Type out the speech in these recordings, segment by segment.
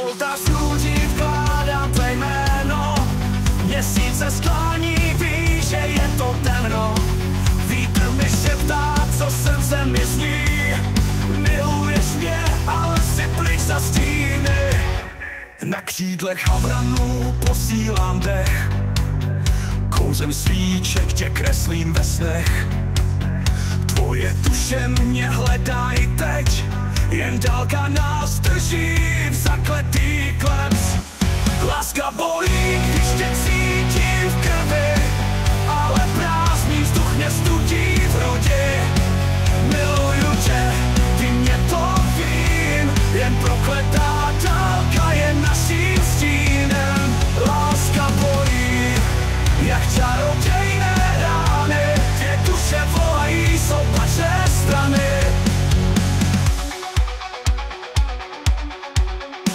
oltář lidí vkládám tvé jméno. Měsíce sklání, ví, že je to temno. Vítr mi šeptá, co srdce mi zní. Miluješ mě, ale si pryč za stíny. Na křídlech havranů posílám dech. Kouřem svíček tě kreslím ve snech. Tvoje duše mě hledají teď. Jen dálka nás drží v zakletý klec. Láska bolí, když tě cítím v krvi, ale prázdný vzduch mě studí v hrudi. Miluju tě, ty mě to vím, jen prokletá dálka je naším stínem. Láska bolí, jak čarodějné rány, dvě duše volají z opačné strany.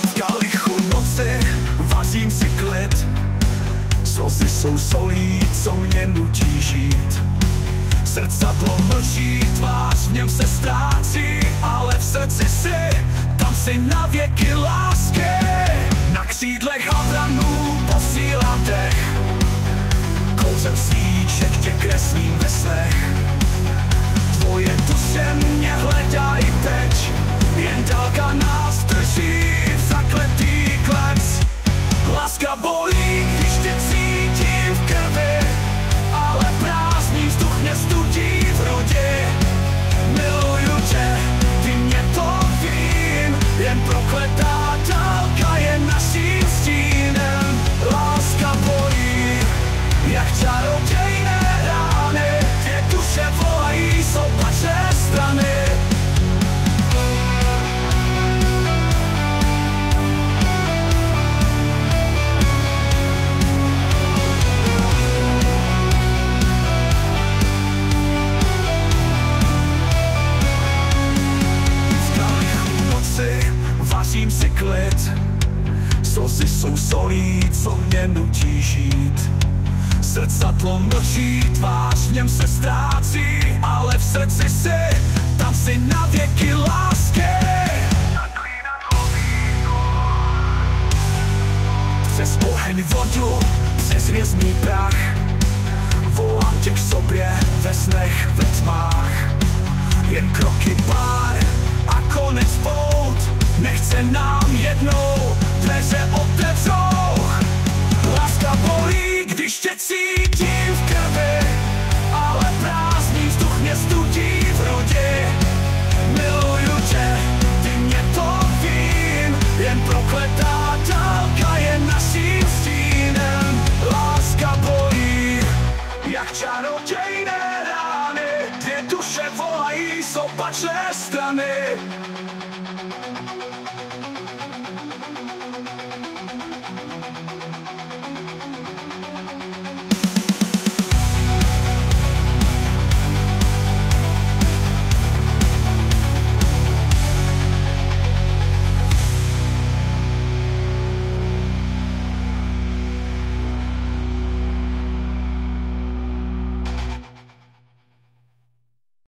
V kalichu noci vařím si klid, slzy jsou solí, co mě nutí žít. Srdcadlo mlčí, tvář v něm se ztrácí, ale v srdci si, tam si na věky lásky. Na křídlech havranů posílám dech. Kouřem svíček tě kreslím ve snech. Tvoje duše mě hledají teď, jen dálka nás drží v zakletý klec. Láska bolí, když tě cítím v krvi, ale prázdný vzduch mě studí v hrudi. Miluju tě, ty mě to vím, jen prokletá dálka je naším stínem. Láska bolí, jak čarodějné rány, dvě duše volají z opačné strany. Vařím si klid, slzy jsou solí, co mě nutí žít. Srdcadlo mlčí, tvář v něm se ztrácí, ale v srdci si, tam si na věky lásky. Přes oheň, vodu, přes hvězdný prach, volám tě k sobě ve snech, ve tmách. Jen kroky pár a konec pout, nechce nám jednou dveře otevřou. Láska bolí, když tě cítím v krvi,